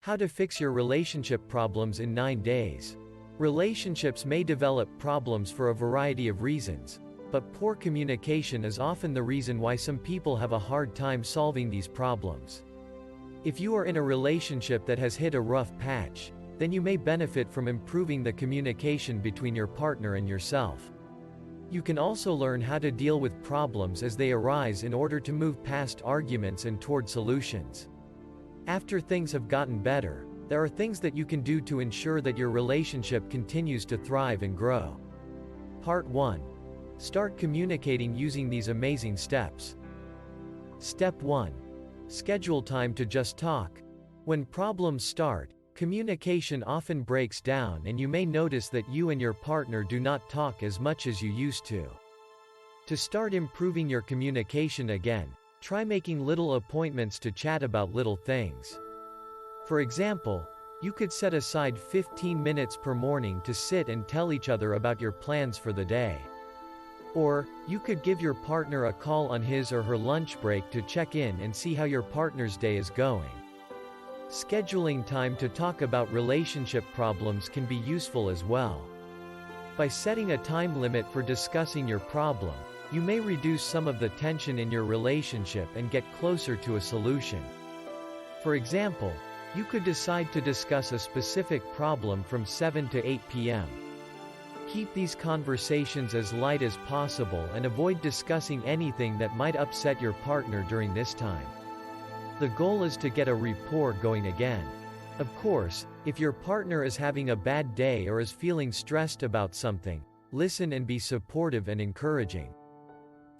How to fix your relationship problems in 9 days. Relationships may develop problems for a variety of reasons, but poor communication is often the reason why some people have a hard time solving these problems. If you are in a relationship that has hit a rough patch, then you may benefit from improving the communication between your partner and yourself. You can also learn how to deal with problems as they arise in order to move past arguments and toward solutions. After things have gotten better, there are things that you can do to ensure that your relationship continues to thrive and grow. Part 1. Start communicating using these amazing steps. Step 1. Schedule time to just talk. When problems start, communication often breaks down and you may notice that you and your partner do not talk as much as you used to. To start improving your communication again, try making little appointments to chat about little things. For example, you could set aside 15 minutes per morning to sit and tell each other about your plans for the day. Or, you could give your partner a call on his or her lunch break to check in and see how your partner's day is going. Scheduling time to talk about relationship problems can be useful as well. By setting a time limit for discussing your problem, you may reduce some of the tension in your relationship and get closer to a solution. For example, you could decide to discuss a specific problem from 7 to 8 p.m. Keep these conversations as light as possible and avoid discussing anything that might upset your partner during this time. The goal is to get a rapport going again. Of course, if your partner is having a bad day or is feeling stressed about something, listen and be supportive and encouraging.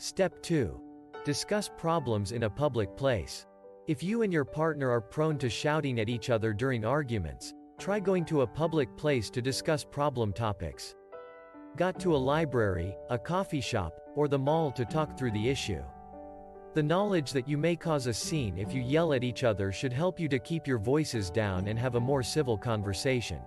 Step 2. Discuss problems in a public place. If you and your partner are prone to shouting at each other during arguments, try going to a public place to discuss problem topics. Got to a library, a coffee shop, or the mall to talk through the issue. The knowledge that you may cause a scene if you yell at each other should help you to keep your voices down and have a more civil conversation.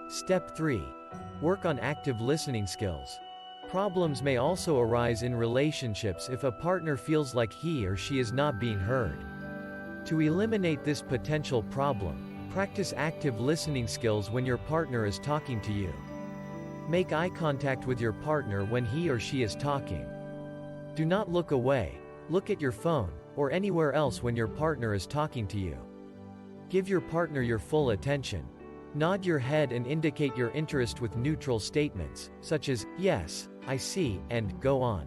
Step 3. Work on active listening skills. Problems may also arise in relationships if a partner feels like he or she is not being heard. To eliminate this potential problem, practice active listening skills when your partner is talking to you. Make eye contact with your partner when he or she is talking. Do not look away, look at your phone, or anywhere else when your partner is talking to you. Give your partner your full attention. Nod your head and indicate your interest with neutral statements, such as, yes, I see, and go on.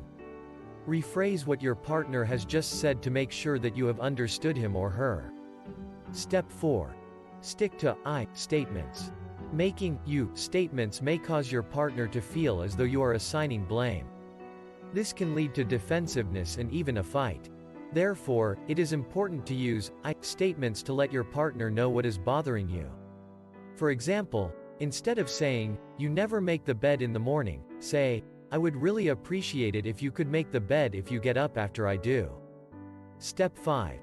Rephrase what your partner has just said to make sure that you have understood him or her. Step 4. Stick to I statements. Making you statements may cause your partner to feel as though you are assigning blame. This can lead to defensiveness and even a fight. Therefore, it is important to use I statements to let your partner know what is bothering you. For example, instead of saying, "You never make the bed in the morning," say, "I would really appreciate it if you could make the bed if you get up after I do." Step 5.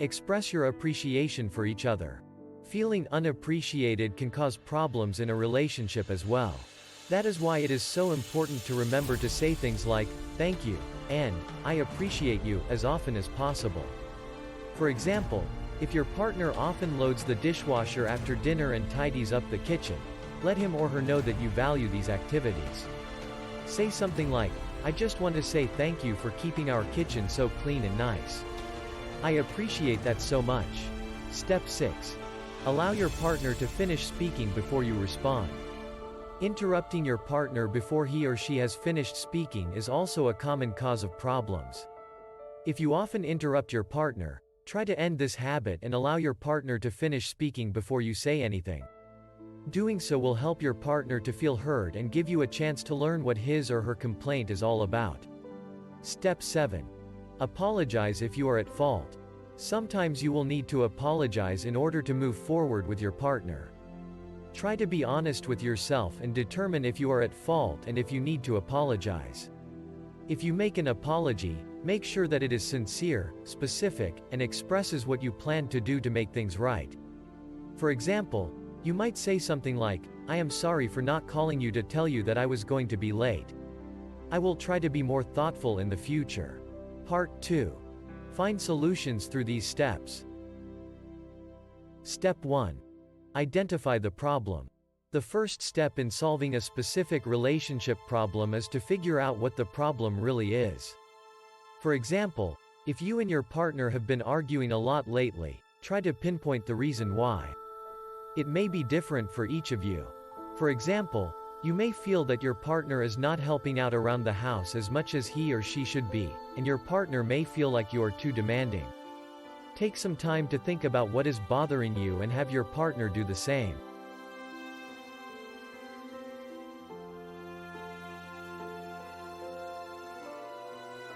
Express your appreciation for each other. Feeling unappreciated can cause problems in a relationship as well. That is why it is so important to remember to say things like, "Thank you," and "I appreciate you," as often as possible. For example, if your partner often loads the dishwasher after dinner and tidies up the kitchen, let him or her know that you value these activities. Say something like, "I just want to say thank you for keeping our kitchen so clean and nice. I appreciate that so much." Step 6. Allow your partner to finish speaking before you respond. Interrupting your partner before he or she has finished speaking is also a common cause of problems. If you often interrupt your partner, try to end this habit and allow your partner to finish speaking before you say anything. Doing so will help your partner to feel heard and give you a chance to learn what his or her complaint is all about. Step 7. Apologize if you are at fault. Sometimes you will need to apologize in order to move forward with your partner. Try to be honest with yourself and determine if you are at fault and if you need to apologize. If you make an apology, make sure that it is sincere, specific, and expresses what you plan to do to make things right. For example, you might say something like, "I am sorry for not calling you to tell you that I was going to be late." I will try to be more thoughtful in the future. Part 2. Find solutions through these steps. Step 1. Identify the problem. The first step in solving a specific relationship problem is to figure out what the problem really is. For example, if you and your partner have been arguing a lot lately, try to pinpoint the reason why. It may be different for each of you. For example, you may feel that your partner is not helping out around the house as much as he or she should be, and your partner may feel like you are too demanding. Take some time to think about what is bothering you and have your partner do the same.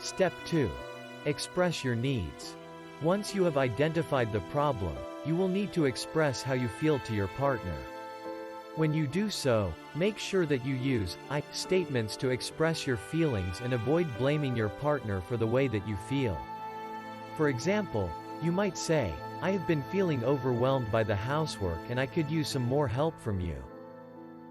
Step 2. Express your needs. Once you have identified the problem, you will need to express how you feel to your partner. When you do so, make sure that you use "I" statements to express your feelings and avoid blaming your partner for the way that you feel. For example, you might say, "I have been feeling overwhelmed by the housework and I could use some more help from you."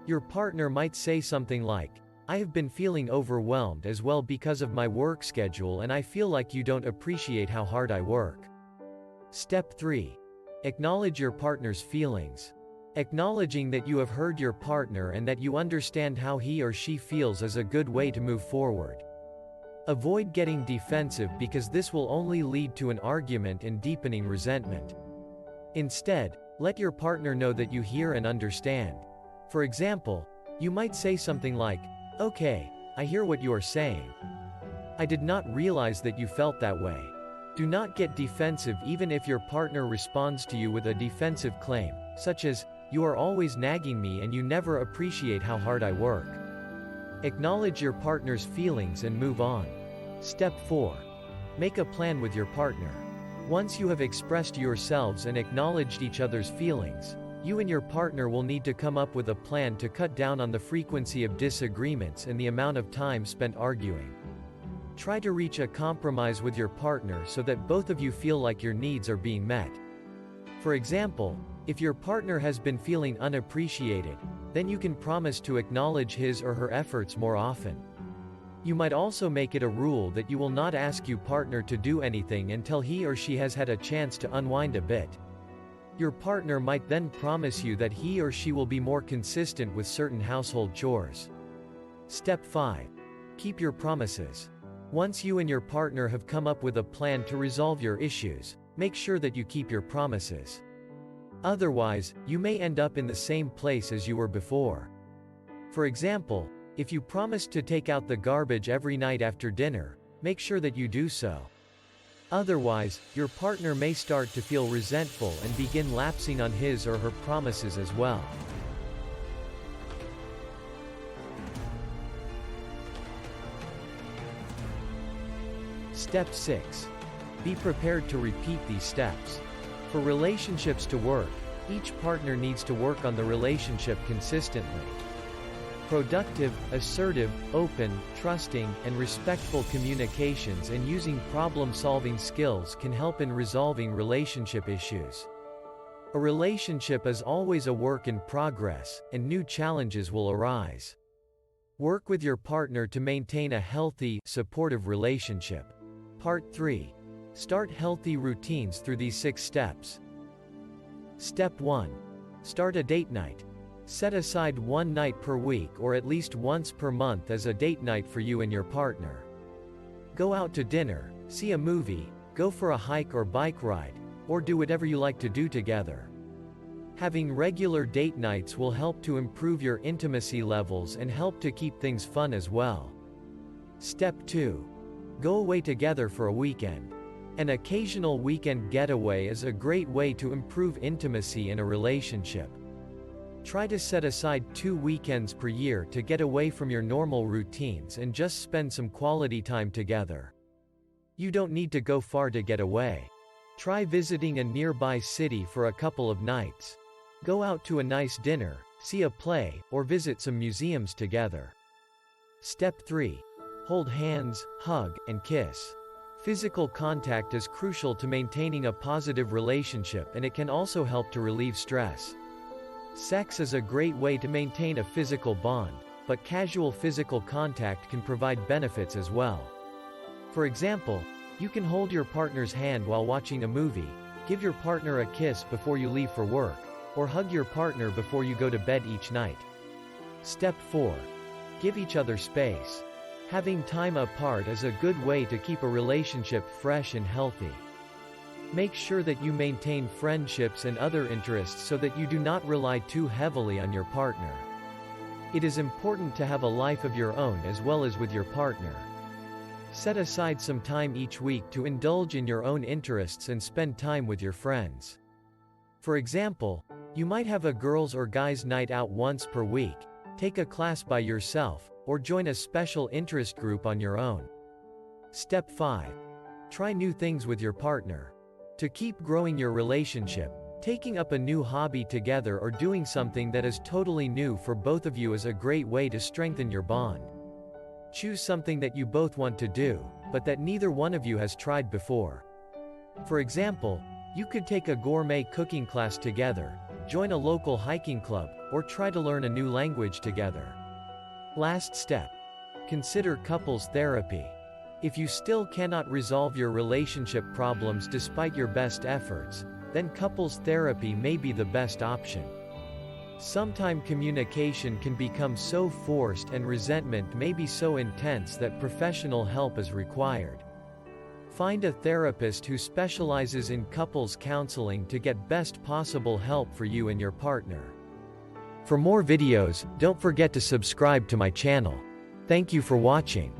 Your partner might say something like, "I have been feeling overwhelmed as well because of my work schedule and I feel like you don't appreciate how hard I work." Step 3. Acknowledge your partner's feelings. Acknowledging that you have heard your partner and that you understand how he or she feels is a good way to move forward. Avoid getting defensive because this will only lead to an argument and deepening resentment. Instead, let your partner know that you hear and understand. For example, you might say something like, "Okay, I hear what you are saying. I did not realize that you felt that way." Do not get defensive even if your partner responds to you with a defensive claim, such as, "You are always nagging me and you never appreciate how hard I work." Acknowledge your partner's feelings and move on. Step 4. Make a plan with your partner. Once you have expressed yourselves and acknowledged each other's feelings, you and your partner will need to come up with a plan to cut down on the frequency of disagreements and the amount of time spent arguing. Try to reach a compromise with your partner so that both of you feel like your needs are being met. For example, if your partner has been feeling unappreciated, then you can promise to acknowledge his or her efforts more often. You might also make it a rule that you will not ask your partner to do anything until he or she has had a chance to unwind a bit. Your partner might then promise you that he or she will be more consistent with certain household chores. Step 5. Keep your promises. Once you and your partner have come up with a plan to resolve your issues, make sure that you keep your promises. Otherwise, you may end up in the same place as you were before. For example, if you promised to take out the garbage every night after dinner, make sure that you do so. Otherwise, your partner may start to feel resentful and begin lapsing on his or her promises as well. Step 6. Be prepared to repeat these steps. For relationships to work, each partner needs to work on the relationship consistently. Productive, assertive, open, trusting, and respectful communications and using problem-solving skills can help in resolving relationship issues. A relationship is always a work in progress, and new challenges will arise. Work with your partner to maintain a healthy, supportive relationship. Part 3. Start healthy routines through these 6 steps. Step 1. Start a date night. Set aside one night per week or at least once per month as a date night for you and your partner. Go out to dinner, see a movie, go for a hike or bike ride, or do whatever you like to do together. Having regular date nights will help to improve your intimacy levels and help to keep things fun as well. Step 2. Go away together for a weekend. An occasional weekend getaway is a great way to improve intimacy in a relationship. Try to set aside 2 weekends per year to get away from your normal routines and just spend some quality time together. You don't need to go far to get away. Try visiting a nearby city for a couple of nights. Go out to a nice dinner, see a play, or visit some museums together. Step 3. Hold hands, hug, and kiss. Physical contact is crucial to maintaining a positive relationship and it can also help to relieve stress. Sex is a great way to maintain a physical bond, but but casual physical contact can provide benefits as well. For example, you can hold your partner's hand while watching a movie, give your partner a kiss before you leave for work, or hug your partner before you go to bed each night. Step 4. Give each other space. Having time apart is a good way to keep a relationship fresh and healthy. Make sure that you maintain friendships and other interests so that you do not rely too heavily on your partner. It is important to have a life of your own as well as with your partner. Set aside some time each week to indulge in your own interests and spend time with your friends. For example, you might have a girls' or guys' night out once per week, take a class by yourself, or join a special interest group on your own. Step 5. Try new things with your partner. To keep growing your relationship, taking up a new hobby together or doing something that is totally new for both of you is a great way to strengthen your bond. Choose something that you both want to do, but that neither one of you has tried before. For example, you could take a gourmet cooking class together, join a local hiking club, or try to learn a new language together. Last step. Consider couples therapy. If you still cannot resolve your relationship problems despite your best efforts, then couples therapy may be the best option. Sometimes communication can become so forced and resentment may be so intense that professional help is required. Find a therapist who specializes in couples counseling to get best possible help for you and your partner. For more videos, don't forget to subscribe to my channel. Thank you for watching.